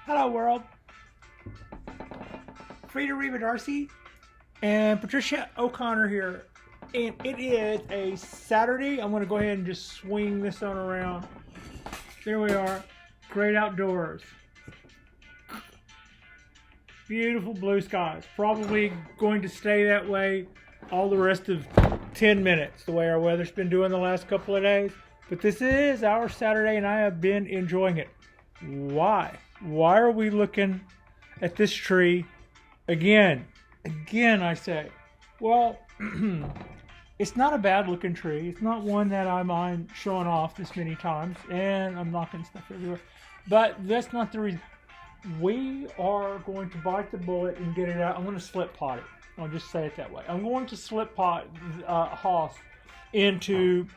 Hello, world. Frida Reba Darcy and Patricia O'Connor here. And it is a Saturday. I'm going to go ahead and just swing this on around. There we are. Great outdoors. Beautiful blue skies. Probably going to stay that way all the rest of 10 minutes, the way our weather's been doing the last couple of days. But this is our Saturday, and I have been enjoying it. Why? Why are we looking at this tree again? Again, I say. Well, it's not a bad looking tree. It's not one that I mind showing off this many times, and I'm knocking stuff everywhere. But that's not the reason. We are going to bite the bullet and get it out. I'm going to slip pot it. I'll just say it that way. I'm going to slip pot Hoss into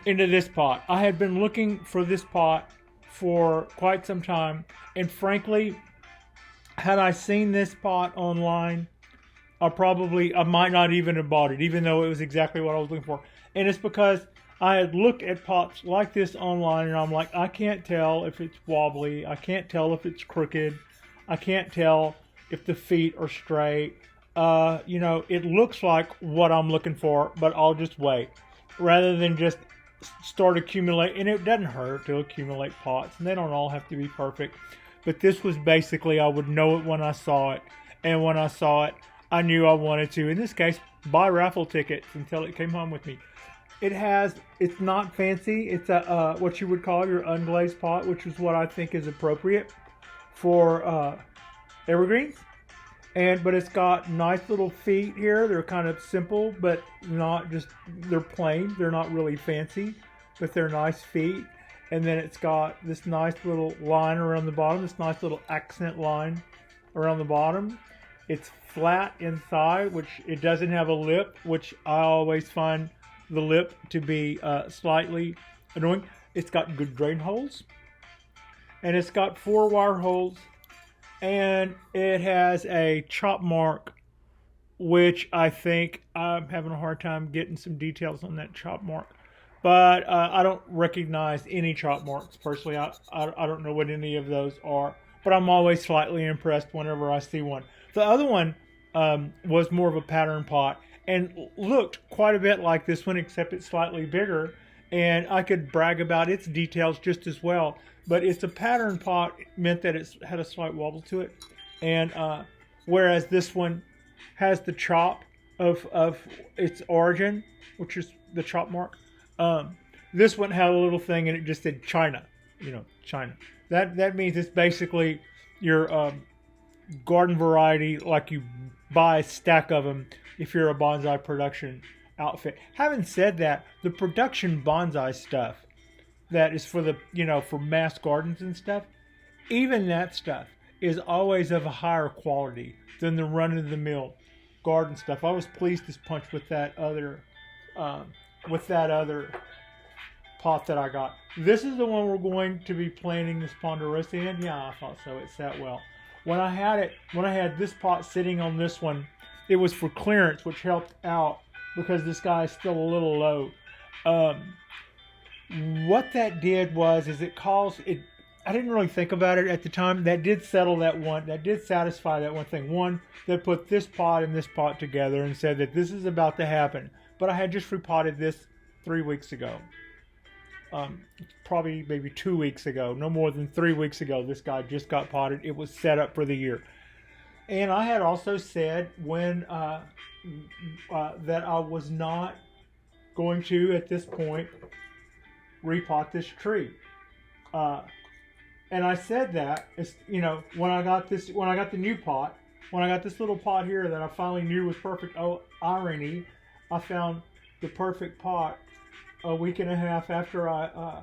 this pot. I had been looking for this pot for quite some time, and frankly, had I seen this pot online, I might not even have bought it, even though it was exactly what I was looking for. And it's because I had looked at pots like this online, and I'm like, I can't tell if it's wobbly, I can't tell if it's crooked, I can't tell if the feet are straight. It looks like what I'm looking for, but I'll just wait rather than just start accumulating. And it doesn't hurt to accumulate pots, and they don't all have to be perfect. But this was basically, I would know it when I saw it, and when I saw it, I knew I wanted to, in this case, buy raffle tickets until it came home with me. It's not fancy. It's a what you would call your unglazed pot, which is what I think is appropriate for evergreens. But it's got nice little feet here. They're kind of simple, but they're plain. They're not really fancy, but they're nice feet. And then it's got this nice little line around the bottom, this nice little accent line around the bottom. It's flat inside, which it doesn't have a lip, which I always find the lip to be slightly annoying. It's got good drain holes, and it's got 4 wire holes, and it has a chop mark, which I think I'm having a hard time getting some details on that chop mark. But I don't recognize any chop marks personally. I don't know what any of those are, but I'm always slightly impressed whenever I see one. The other one was more of a pattern pot and looked quite a bit like this one, except it's slightly bigger, and I could brag about its details just as well. But it's a pattern pot, meant that it had a slight wobble to it, and whereas this one has the chop of its origin, which is the chop mark. This one had a little thing, and it just said China. China. That means it's basically your garden variety, like you buy a stack of them if you're a bonsai production outfit. Having said that, the production bonsai stuff that is for for mass gardens and stuff, even that stuff is always of a higher quality than the run-of-the-mill garden stuff. I was pleased as punch with that other pot that I got. This is the one we're going to be planting this Ponderosa in. Yeah, I thought so. It sat well. When I had this pot sitting on this one, it was for clearance, which helped out because this guy is still a little low. What that did was it caused it. I didn't really think about it at the time. That did settle that one. That did satisfy that one thing. One that put this pot and this pot together and said that this is about to happen. But I had just repotted this 3 weeks ago. Probably maybe 2 weeks ago. No more than 3 weeks ago. This guy just got potted. It was set up for the year. And I had also said when that I was not going to, at this point, repot this tree. And I said that, when I got the new pot, when I got this little pot here that I finally knew was perfect. Oh, irony, I found the perfect pot a week and a half after I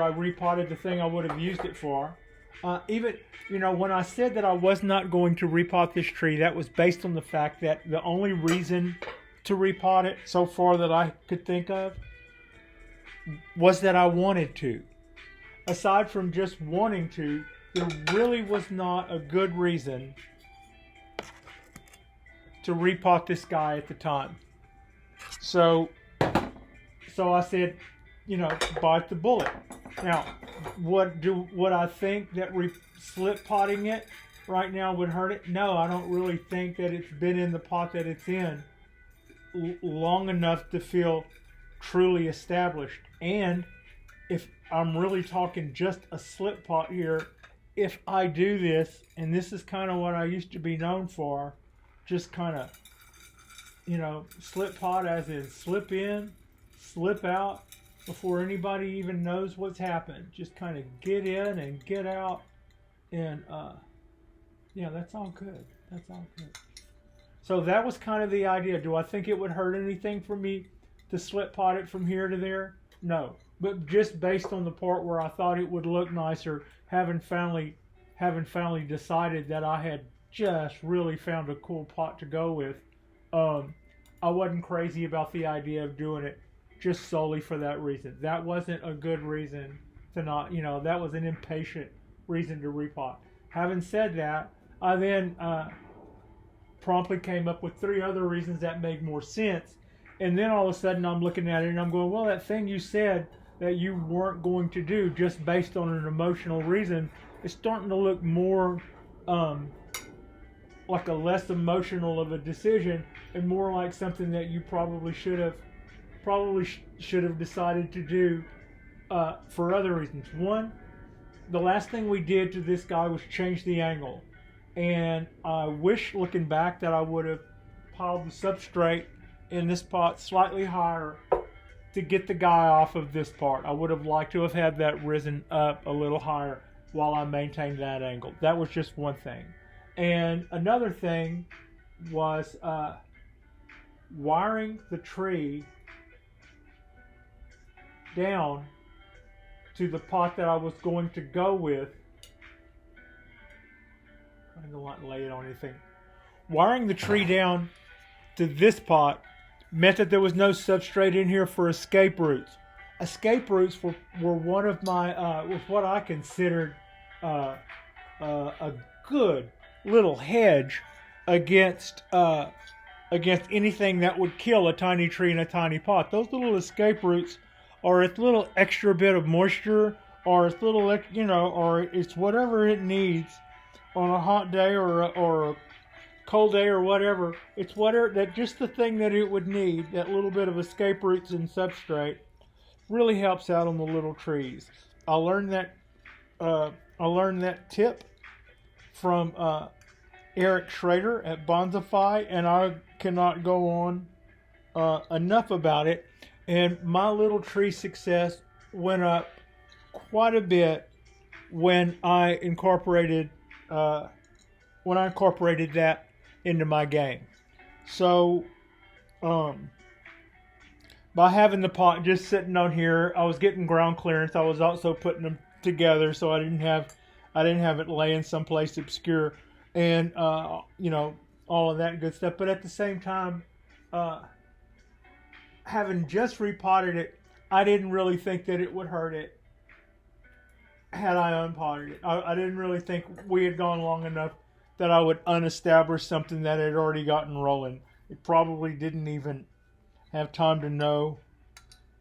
repotted the thing I would have used it for. When I said that I was not going to repot this tree, that was based on the fact that the only reason to repot it so far that I could think of was that I wanted to. Aside from just wanting to, there really was not a good reason to repot this guy at the time. So I said, bite the bullet. Now, Would I think that slip potting it right now would hurt it? No, I don't really think that it's been in the pot that it's in long enough to feel truly established. And if I'm really talking just a slip pot here, if I do this, and this is kind of what I used to be known for, just kind of, slip pot as in slip in, slip out before anybody even knows what's happened. Just kind of get in and get out, and that's all good. That's all good. So that was kind of the idea. Do I think it would hurt anything for me to slip pot it from here to there? No. But just based on the part where I thought it would look nicer, having finally decided that I had just really found a cool pot to go with, I wasn't crazy about the idea of doing it just solely for that reason. That wasn't a good reason to not, that was an impatient reason to repot. Having said that, I then promptly came up with 3 other reasons that made more sense. And then all of a sudden I'm looking at it and I'm going, well, that thing you said that you weren't going to do just based on an emotional reason is starting to look more like a less emotional of a decision and more like something that you probably should have decided to do for other reasons. One, the last thing we did to this guy was change the angle. And I wish, looking back, that I would have piled the substrate in this pot slightly higher to get the guy off of this part. I would have liked to have had that risen up a little higher while I maintained that angle. That was just one thing. And another thing was wiring the tree down to the pot that I was going to go with. I don't want to lay it on anything. Wiring the tree down to this pot meant that there was no substrate in here for escape roots. Escape roots were one of my, was what I considered a good little hedge against anything that would kill a tiny tree in a tiny pot. Those little escape roots are its little extra bit of moisture, or its little, or it's whatever it needs on a hot day or a cold day or whatever. It's whatever, that just the thing that it would need, that little bit of escape roots and substrate, really helps out on the little trees. I learned that tip from Eric Schrader at Bonsai, and I cannot go on enough about it. And my little tree success went up quite a bit when I incorporated that into my game. So by having the pot just sitting on here, I was getting ground clearance. I was also putting them together, so I didn't have it laying someplace obscure, and all of that good stuff. But at the same time, having just repotted it, I didn't really think that it would hurt it had I unpotted it. I didn't really think we had gone long enough that I would unestablish something that had already gotten rolling. It probably didn't even have time to know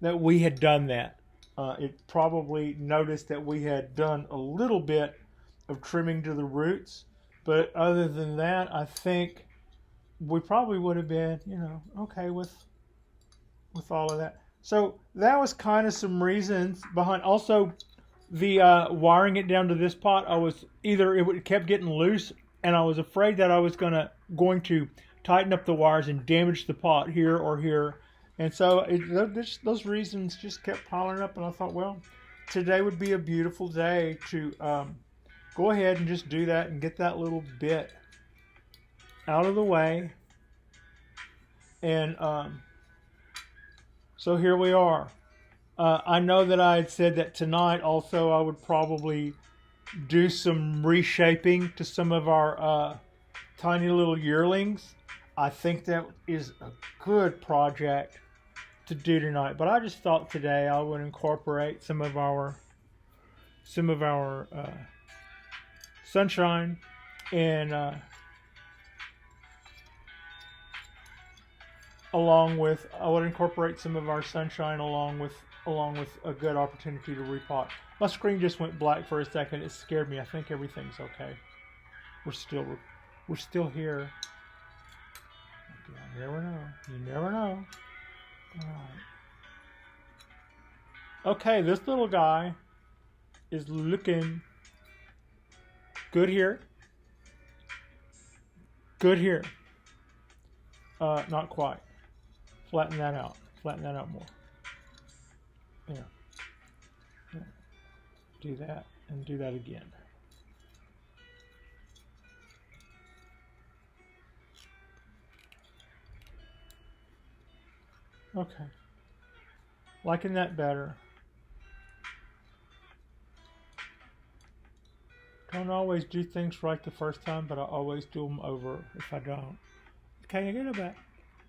that we had done that. It probably noticed that we had done a little bit of trimming to the roots, but other than that, I think we probably would have been, okay with all of that. So that was kind of some reasons behind. Also, the wiring it down to this pot, it kept getting loose, and I was afraid that I was going to tighten up the wires and damage the pot here or here. And so those reasons just kept piling up, and I thought, well, today would be a beautiful day to go ahead and just do that and get that little bit out of the way. And so here we are. I know that I had said that tonight also I would probably do some reshaping to some of our tiny little yearlings. I think that is a good project to do tonight. But I just thought today I would incorporate some of our sunshine and I would incorporate some of our sunshine along with along with a good opportunity to repot. My screen just went black for a second. It scared me. I think everything's okay. We're still here. You never know. You never know. All right. Okay, this little guy is looking good here. Good here. Not quite. Flatten that out. Flatten that out more. Yeah. Do that and do that again. Okay. Liking that better. Don't always do things right the first time, but I always do them over if I don't. Okay, I get it back.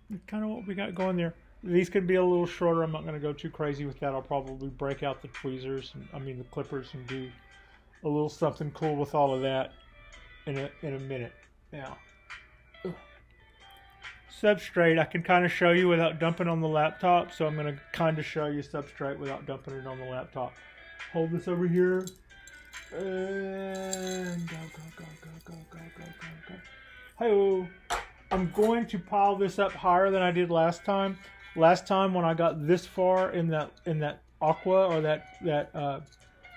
That's kind of what we got going there. These could be a little shorter. I'm not going to go too crazy with that. I'll probably break out the tweezers, the clippers, and do a little something cool with all of that in a minute. Now, substrate I can kind of show you without dumping on the laptop, so I'm going to kind of show you substrate without dumping it on the laptop. Hold this over here. And go. Hey-oh. I'm going to pile this up higher than I did last time. Last time when I got this far in that aqua or that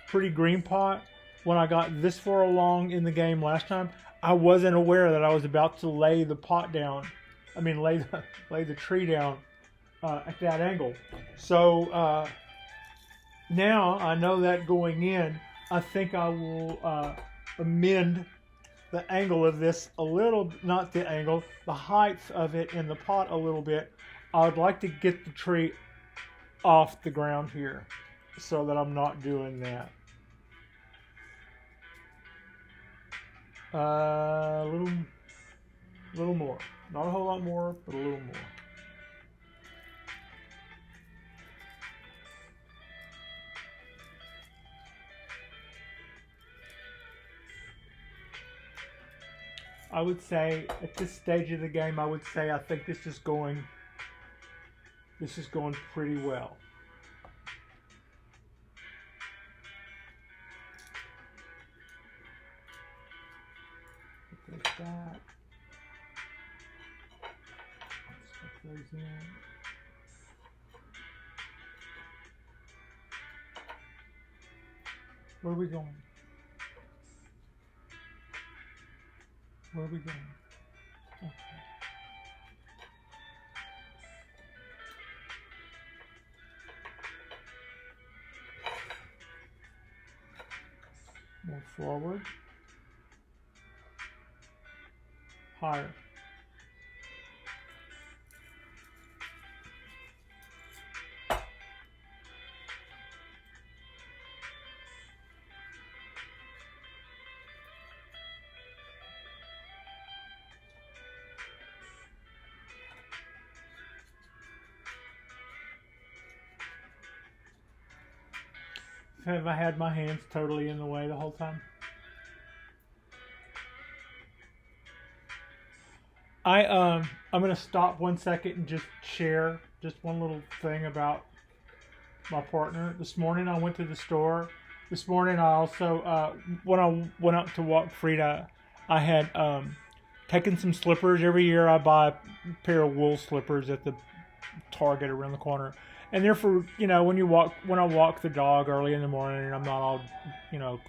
pretty green pot, when I got this far along in the game last time, I wasn't aware that I was about to lay the pot down. Lay the tree down at that angle. So now I know that going in, I think I will amend the angle of this a little, not the angle, the height of it in the pot a little bit. I would like to get the tree off the ground here so that I'm not doing that. A little more. Not a whole lot more, but a little more. I would say at this stage of the game, I think this is going pretty well. There's that. Stuff those in. Where are we going? Where are we going? Okay. Move forward. Higher. Have I had my hands totally in the way the whole time? I'm gonna stop 1 second and just share just one little thing about my partner. This morning I went to the store. This morning I also when I went out to walk Frida, I had taken some slippers. Every year I buy a pair of wool slippers at the Target around the corner. And they're for, when I walk the dog early in the morning and I'm not all,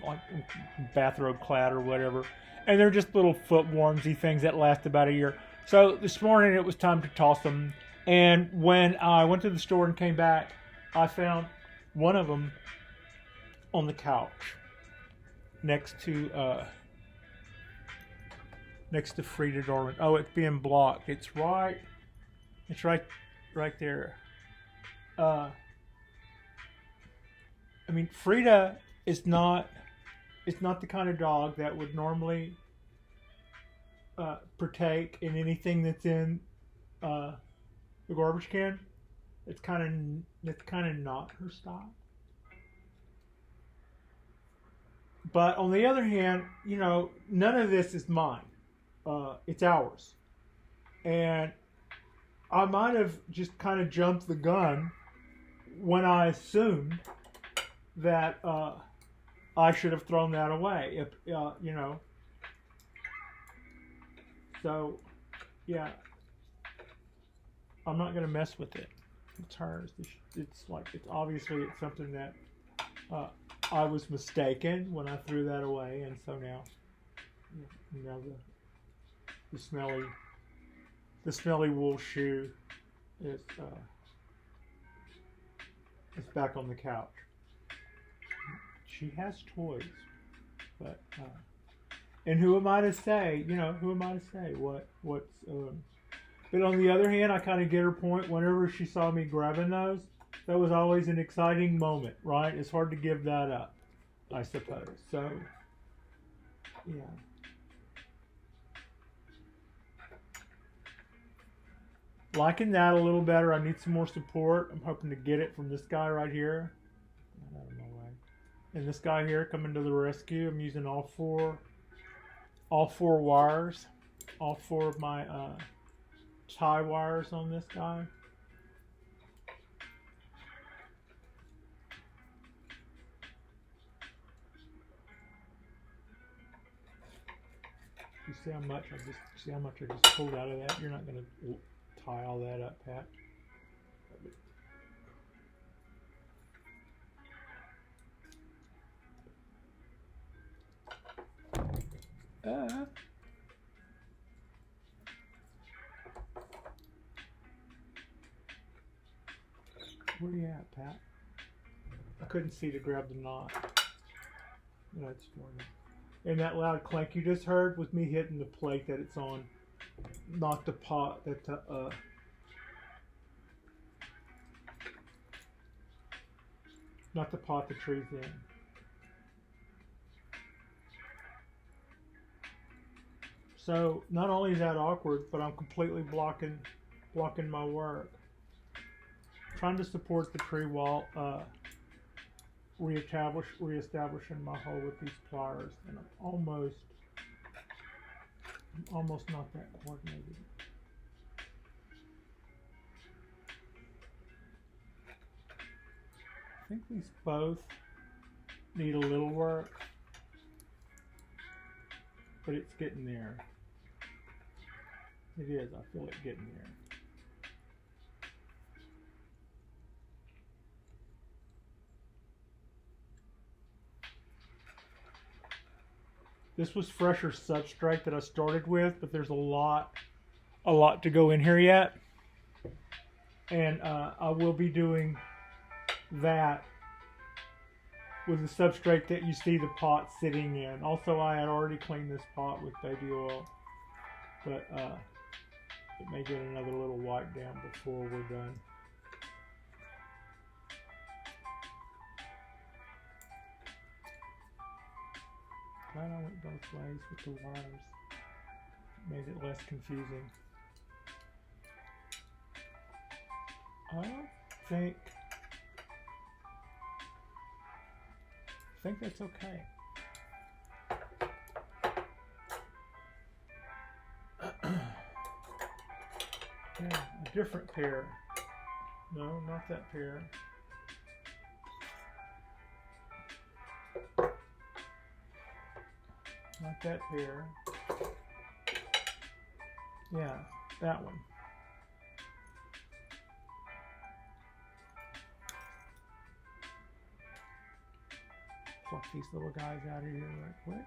like bathrobe clad or whatever. And they're just little foot warmsy things that last about a year. So this morning it was time to toss them. And when I went to the store and came back, I found one of them on the couch next to Frida Darwin. Oh, it's being blocked. It's right there. Frida is not the kind of dog that would normally partake in anything that's in the garbage can. It's kind of not her style. But on the other hand, none of this is mine. It's ours. And I might have just kind of jumped the gun when I assumed that I should have thrown that away, if you know. So, yeah, I'm not gonna mess with it. It's hers. It's like it's obviously it's something that I was mistaken when I threw that away, and so now, you know, the smelly wool shoe is back on the couch. She has toys, but and who am I to say? You know, who am I to say what's? But on the other hand, I kind of get her point. Whenever she saw me grabbing those, that was always an exciting moment, right? It's hard to give that up, I suppose. So, yeah. Liking that a little better. I need some more support. I'm hoping to get it from this guy right here. Get out of my way. And this guy here coming to the rescue. I'm using all four wires, all four of my tie wires on this guy. You see how much I just pulled out of that? You're not gonna tie all that up, Pat. Where you at, Pat? I couldn't see to grab the knot. That's funny. And that loud clank you just heard was me hitting the plate that it's on, not the pot that not the pot the tree's in. So not only is that awkward, but I'm completely blocking my work. Trying to support the tree while reestablishing my hole with these pliers, and I'm almost not that coordinated. I think these both need a little work, but it's getting there. It is. I feel it getting there. This was fresher substrate that I started with, but there's a lot to go in here yet. And I will be doing that with the substrate that you see the pot sitting in. Also, I had already cleaned this pot with baby oil, but it may get another little wipe down before we're done. Glad I went both ways with the wires. Made it less confusing. I think that's okay. Yeah, a different pair. No, not that pair. Not that pair. Yeah, that one. Pluck these little guys out of here right quick.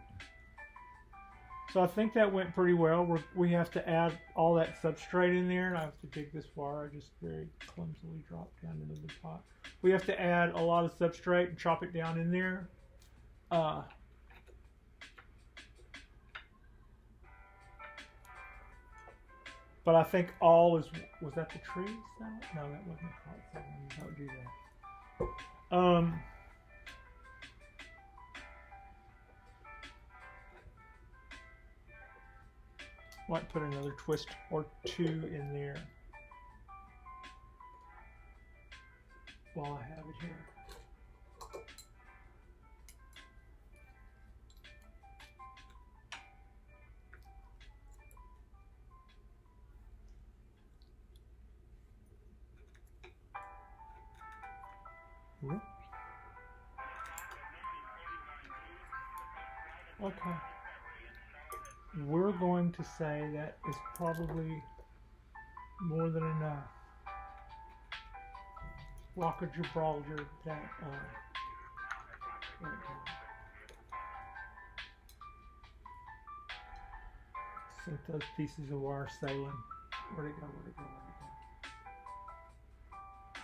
So I think that went pretty well. We have to add all that substrate in there. I have to dig this wire. I just very clumsily dropped down into the pot. We have to add a lot of substrate and chop it down in there. But I think all is, was that the tree salad? No, that wasn't the pot salad. Don't do that. Might put another twist or two in there while I have it here. Yep. Okay. We're going to say that is probably more than enough. Rock of Gibraltar, that, sent those pieces of wire sailing. Where'd it go? Where'd it go?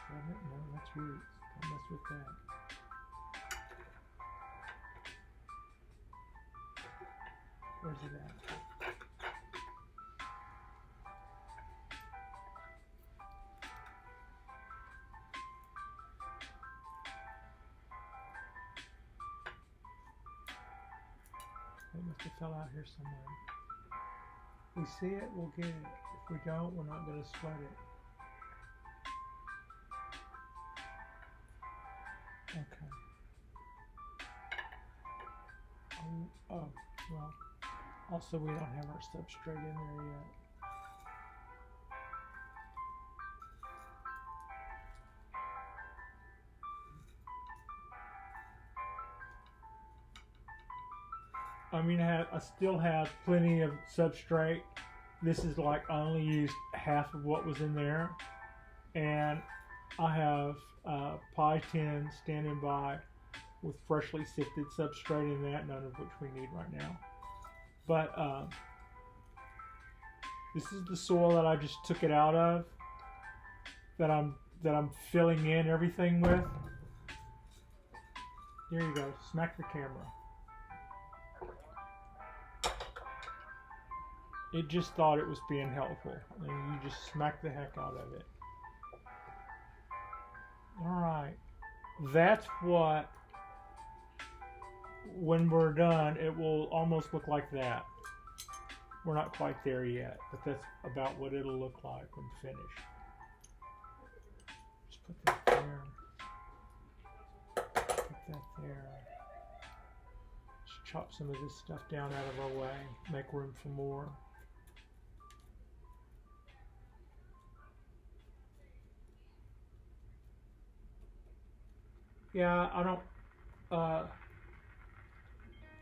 Where'd it go? No, that's roots. Don't mess with that. Where's it at? It must have fell out here somewhere. If we see it, we'll get it. If we don't, we're not going to sweat it. Okay. Oh, well. Also, we don't have our substrate in there yet. I mean, I still have plenty of substrate. This is like I only used half of what was in there. And I have pie tin standing by with freshly sifted substrate in that, none of which we need right now. But this is the soil that I just took it out of, that I'm filling in everything with. There you go. Smack the camera. It just thought it was being helpful, and you just smack the heck out of it. Alright, that's what, when we're done, it will almost look like that. We're not quite there yet, but that's about what it'll look like when finished. Just put that there. Put that there. Just chop some of this stuff down out of our way, make room for more. Yeah, I don't.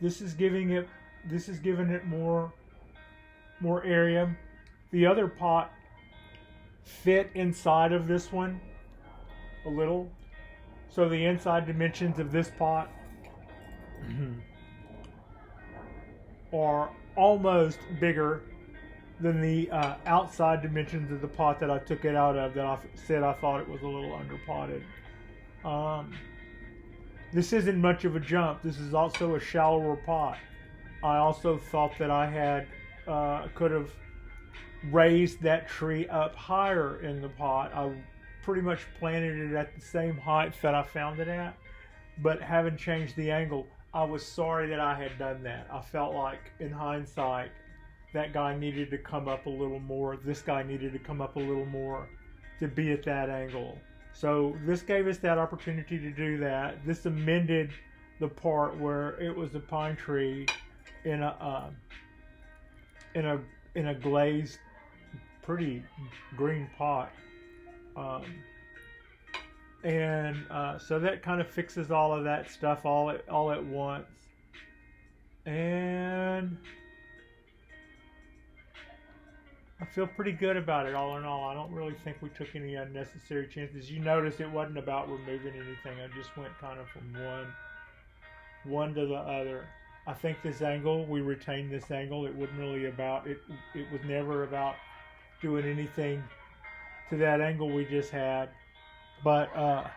This is giving it more area. The other pot fit inside of this one a little, so the inside dimensions of this pot are almost bigger than the outside dimensions of the pot that I took it out of. That I said I thought it was a little underpotted. This isn't much of a jump. This is also a shallower pot. I also thought that I had could have raised that tree up higher in the pot. I pretty much planted it at the same height that I found it at, but haven't changed the angle. I was sorry that I had done that. I felt like, in hindsight, that guy needed to come up a little more. This guy needed to come up a little more to be at that angle. So this gave us that opportunity to do that. This amended the part where it was a pine tree in a glazed, pretty green pot, so that kind of fixes all of that stuff all at once. And I feel pretty good about it all in all. I don't really think we took any unnecessary chances. You notice it wasn't about removing anything. I just went kind of from one to the other. I think this angle, we retained this angle. It wasn't really about, it was never about doing anything to that angle we just had. But I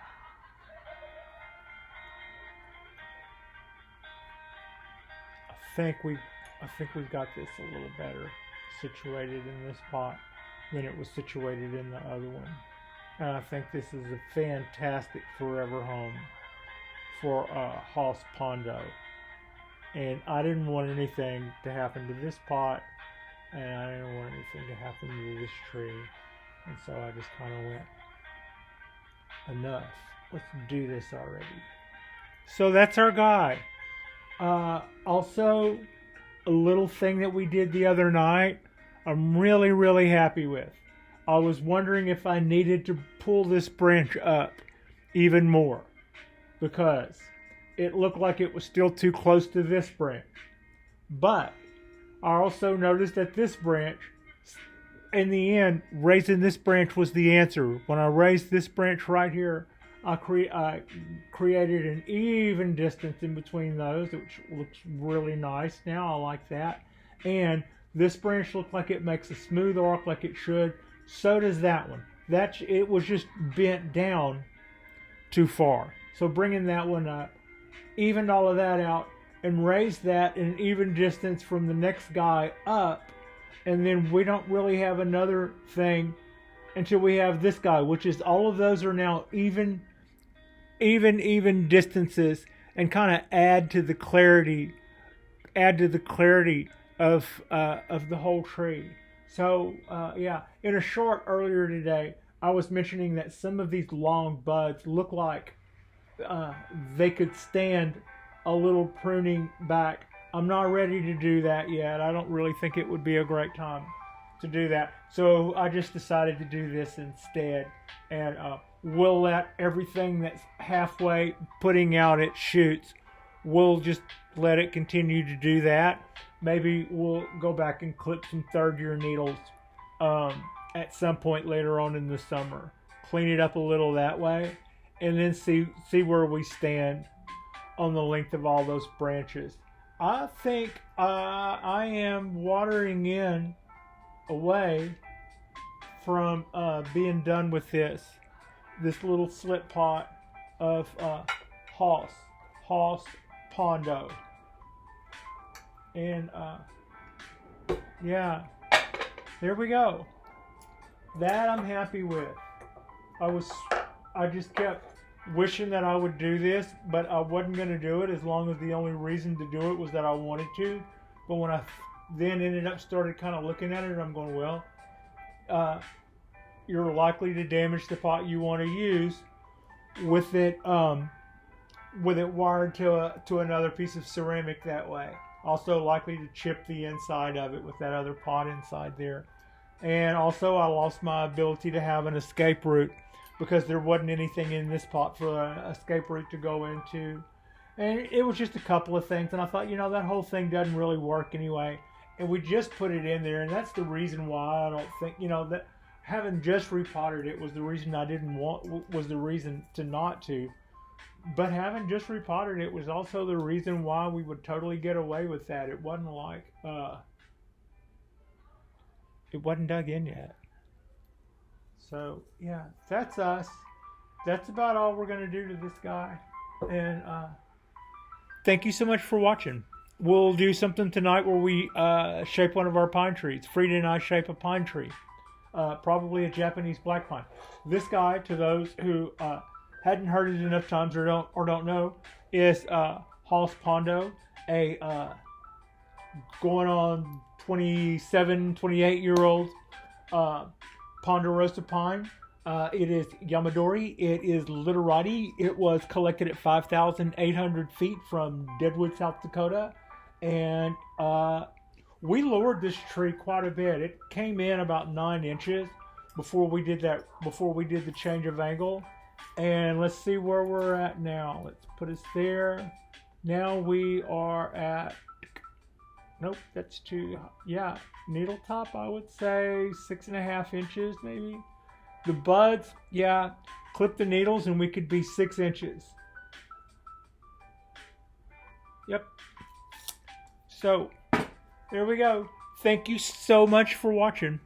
think we've got this a little better situated in this pot than it was situated in the other one. And I think this is a fantastic forever home for Haas Pondo. And I didn't want anything to happen to this pot, and I didn't want anything to happen to this tree. And so I just kind of went, enough. Let's do this already. So that's our guy. Also, a little thing that we did the other night, I'm really, really happy with. I was wondering if I needed to pull this branch up even more. because it looked like it was still too close to this branch. But I also noticed that this branch, in the end, raising this branch was the answer. When I raised this branch right here, I created an even distance in between those, which looks really nice now. I like that. And this branch looked like it makes a smooth arc like it should. So does that one. It was just bent down too far. So bringing that one up, evened all of that out, and raised that in an even distance from the next guy up. And then we don't really have another thing until we have this guy, which is all of those are now even distances, and kind of add to the clarity of the whole tree. So yeah, in a short earlier today, I was mentioning that some of these long buds look like they could stand a little pruning back. I'm not ready to do that yet. I don't really think it would be a great time to do that. So I just decided to do this instead. And we'll let everything that's halfway putting out its shoots, we'll just let it continue to do that. Maybe we'll go back and clip some third-year needles at some point later on in the summer. Clean it up a little that way, and then see where we stand on the length of all those branches. I think I am watering in away from being done with this little slip pot of Haas Pondo. And yeah, there we go. That I'm happy with. I just kept wishing that I would do this, but I wasn't going to do it as long as the only reason to do it was that I wanted to. But when I then ended up started kind of looking at it, I'm going, well, you're likely to damage the pot you want to use with it wired to another piece of ceramic that way. Also likely to chip the inside of it with that other pot inside there. And also I lost my ability to have an escape route, because there wasn't anything in this pot for an escape route to go into. And it was just a couple of things. And I thought, that whole thing doesn't really work anyway. And we just put it in there. And that's the reason why I don't think, that having just repotted it was the reason I didn't want, was the reason to not to. But having just repotted it was also the reason why we would totally get away with that. It wasn't like, it wasn't dug in yet. So, yeah, that's us. That's about all we're going to do to this guy. And thank you so much for watching. We'll do something tonight where we shape one of our pine trees. Frida and I shape a pine tree. Probably a Japanese black pine. This guy, to those who hadn't heard it enough times or don't know, is Haas Pondo, a going on 27, 28-year-old Ponderosa Pine. It is Yamadori. It is Literati. It was collected at 5,800 feet from Deadwood, South Dakota. And we lowered this tree quite a bit. It came in about 9 inches before we did the change of angle. And let's see where we're at now. Let's put us there. Now we are at, nope, that's too, yeah, needle top, I would say 6.5 inches maybe. The buds, yeah, clip the needles and we could be 6 inches. Yep. So, there we go. Thank you so much for watching.